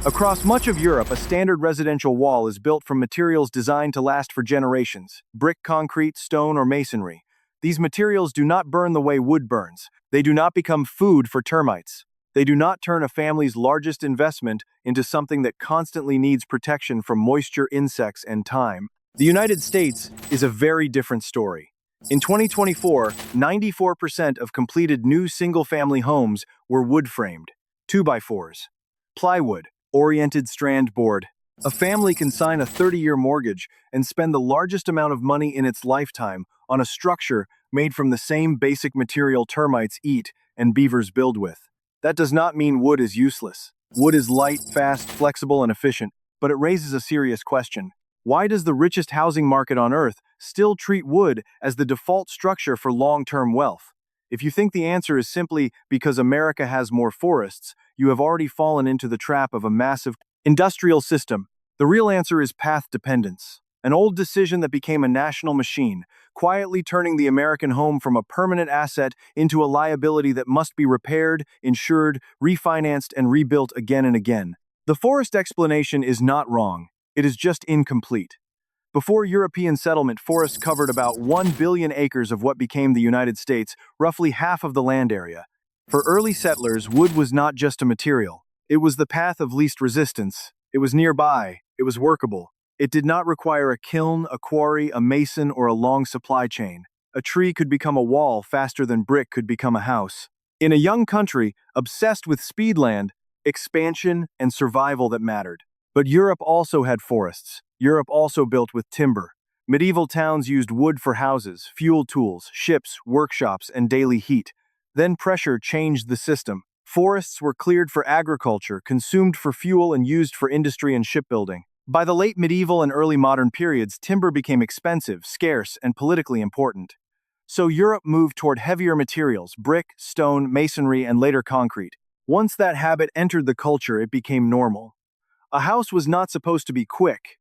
Across much of Europe, a standard residential wall is built from materials designed to last for generations: brick, concrete, stone, or masonry. These materials do not burn the way wood burns. They do not become food for termites. They do not turn a family's largest investment into something that constantly needs protection from moisture, insects, and time. The United States is a very different story. In 2024, 94% of completed new single-family homes were wood-framed, 2x4s, plywood, oriented strand board. A family can sign a 30-year mortgage and spend the largest amount of money in its lifetime on a structure made from the same basic material termites eat and beavers build with. That does not mean wood is useless. Wood is light, fast, flexible, and efficient, but it raises a serious question. Why does the richest housing market on Earth still treat wood as the default structure for long-term wealth? If you think the answer is simply because America has more forests, you have already fallen into the trap of a massive industrial system. The real answer is path dependence, an old decision that became a national machine, quietly turning the American home from a permanent asset into a liability that must be repaired, insured, refinanced, and rebuilt again and again. The forest explanation is not wrong. It is just incomplete. Before European settlement, forests covered about 1 billion acres of what became the United States, roughly half of the land area. For early settlers, wood was not just a material. It was the path of least resistance. It was nearby. It was workable. It did not require a kiln, a quarry, a mason, or a long supply chain. A tree could become a wall faster than brick could become a house. In a young country obsessed with speedland, expansion, and survival that mattered. But Europe also had forests. Europe also built with timber. Medieval towns used wood for houses, fuel tools, ships, workshops, and daily heat. Then pressure changed the system. Forests were cleared for agriculture, consumed for fuel, and used for industry and shipbuilding. By the late medieval and early modern periods, timber became expensive, scarce, and politically important. So Europe moved toward heavier materials: brick, stone, masonry, and later concrete. Once that habit entered the culture, it became normal. A house was not supposed to be quick.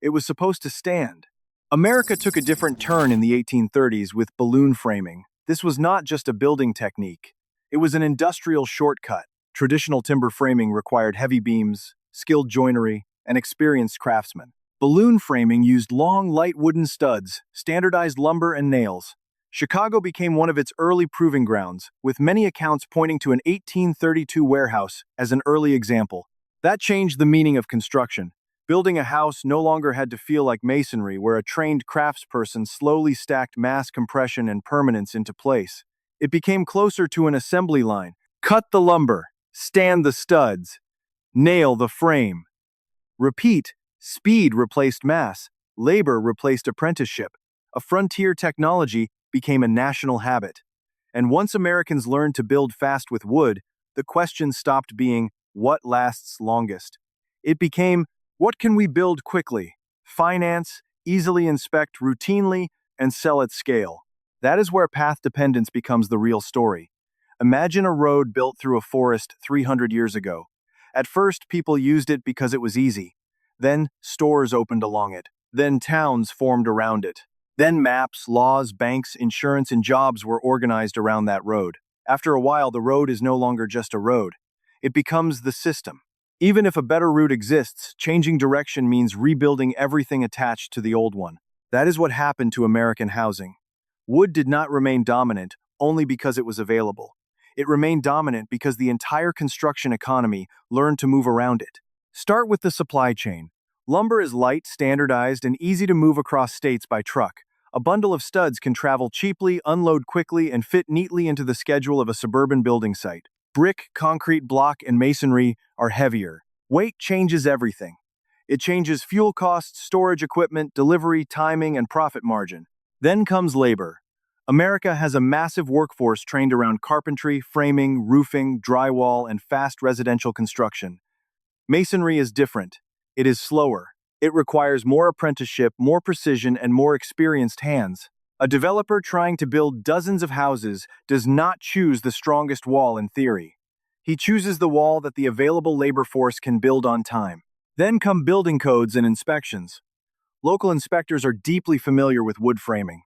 It was supposed to stand. America took a different turn in the 1830s with balloon framing. This was not just a building technique. It was an industrial shortcut. Traditional timber framing required heavy beams, skilled joinery, and experienced craftsmen. Balloon framing used long, light wooden studs, standardized lumber, and nails. Chicago became one of its early proving grounds, with many accounts pointing to an 1832 warehouse as an early example. That changed the meaning of construction. Building a house no longer had to feel like masonry, where a trained craftsperson slowly stacked mass compression and permanence into place. It became closer to an assembly line. Cut the lumber, stand the studs, nail the frame. Repeat. Speed replaced mass. Labor replaced apprenticeship. A frontier technology became a national habit. And once Americans learned to build fast with wood, the question stopped being, what lasts longest? It became, what can we build quickly, finance, easily inspect routinely, and sell at scale? That is where path dependence becomes the real story. Imagine a road built through a forest 300 years ago. At first, people used it because it was easy. Then, stores opened along it. Then, towns formed around it. Then, maps, laws, banks, insurance, and jobs were organized around that road. After a while, the road is no longer just a road. It becomes the system. Even if a better route exists, changing direction means rebuilding everything attached to the old one. That is what happened to American housing. Wood did not remain dominant only because it was available. It remained dominant because the entire construction economy learned to move around it. Start with the supply chain. Lumber is light, standardized, and easy to move across states by truck. A bundle of studs can travel cheaply, unload quickly, and fit neatly into the schedule of a suburban building site. Brick, concrete block, and masonry are heavier. Weight changes everything. It changes fuel costs, storage equipment, delivery, timing, and profit margin. Then comes labor. America has a massive workforce trained around carpentry, framing, roofing, drywall, and fast residential construction. Masonry is different. It is slower. It requires more apprenticeship, more precision, and more experienced hands. A developer trying to build dozens of houses does not choose the strongest wall in theory. He chooses the wall that the available labor force can build on time. Then come building codes and inspections. Local inspectors are deeply familiar with wood framing.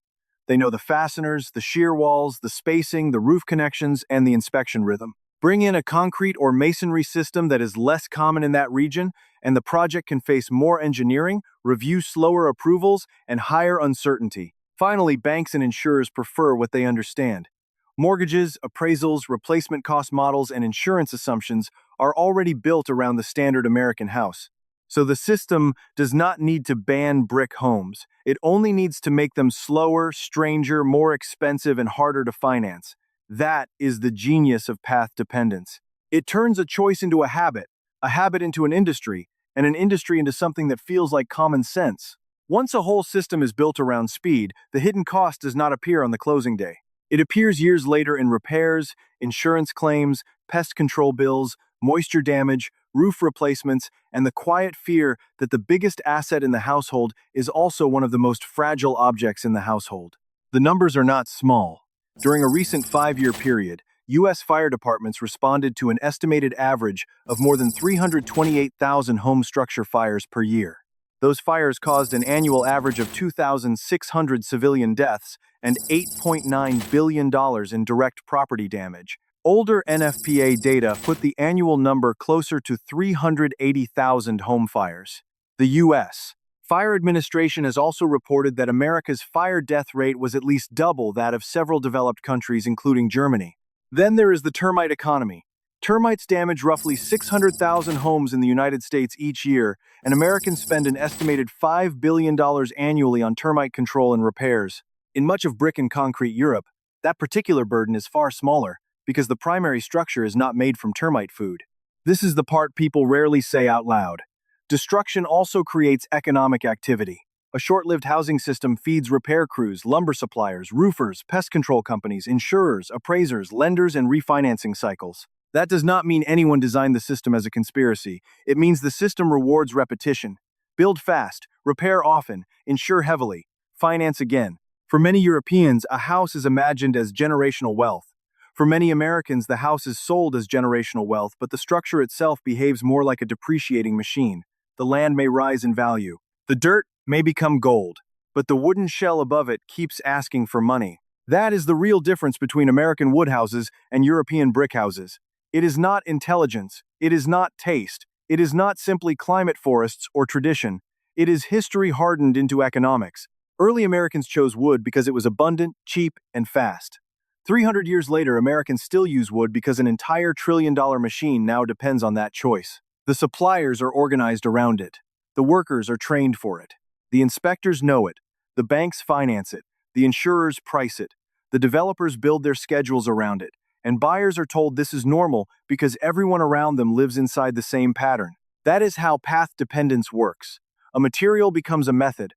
They know the fasteners, the shear walls, the spacing, the roof connections, and the inspection rhythm. Bring in a concrete or masonry system that is less common in that region, and the project can face more engineering, review slower approvals, and higher uncertainty. Finally, banks and insurers prefer what they understand. Mortgages, appraisals, replacement cost models, and insurance assumptions are already built around the standard American house. So the system does not need to ban brick homes. It only needs to make them slower, stranger, more expensive, and harder to finance. That is the genius of path dependence. It turns a choice into a habit into an industry, and an industry into something that feels like common sense. Once a whole system is built around speed, the hidden cost does not appear on the closing day. It appears years later in repairs, insurance claims, pest control bills, moisture damage, roof replacements, and the quiet fear that the biggest asset in the household is also one of the most fragile objects in the household. The numbers are not small. During a recent 5-year period, U.S. fire departments responded to an estimated average of more than 328,000 home structure fires per year. Those fires caused an annual average of 2,600 civilian deaths and $8.9 billion in direct property damage. Older NFPA data put the annual number closer to 380,000 home fires. The U.S. Fire Administration has also reported that America's fire death rate was at least double that of several developed countries, including Germany. Then there is the termite economy. Termites damage roughly 600,000 homes in the United States each year, and Americans spend an estimated $5 billion annually on termite control and repairs. In much of brick and concrete Europe, that particular burden is far smaller because the primary structure is not made from termite food. This is the part people rarely say out loud. Destruction also creates economic activity. A short-lived housing system feeds repair crews, lumber suppliers, roofers, pest control companies, insurers, appraisers, lenders, and refinancing cycles. That does not mean anyone designed the system as a conspiracy. It means the system rewards repetition. Build fast, repair often, insure heavily, finance again. For many Europeans, a house is imagined as generational wealth. For many Americans, the house is sold as generational wealth, but the structure itself behaves more like a depreciating machine. The land may rise in value. The dirt may become gold, but the wooden shell above it keeps asking for money. That is the real difference between American wood houses and European brick houses. It is not intelligence. It is not taste. It is not simply climate forests or tradition. It is history hardened into economics. Early Americans chose wood because it was abundant, cheap, and fast. 300 years later, Americans still use wood because an entire trillion-dollar machine now depends on that choice. The suppliers are organized around it. The workers are trained for it. The inspectors know it. The banks finance it. The insurers price it. The developers build their schedules around it. And buyers are told this is normal because everyone around them lives inside the same pattern. That is how path dependence works. A material becomes a method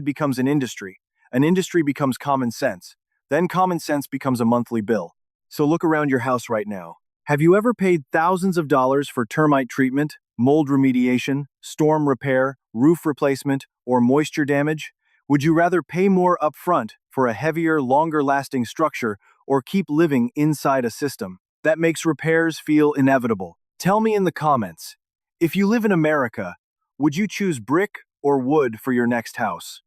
becomes an industry becomes common sense, then common sense becomes a monthly bill. So look around your house right now. Have you ever paid thousands of dollars for termite treatment, mold remediation, storm repair, roof replacement, or moisture damage? Would you rather pay more upfront for a heavier, longer-lasting structure or keep living inside a system that makes repairs feel inevitable? Tell me in the comments. If you live in America, would you choose brick or wood for your next house?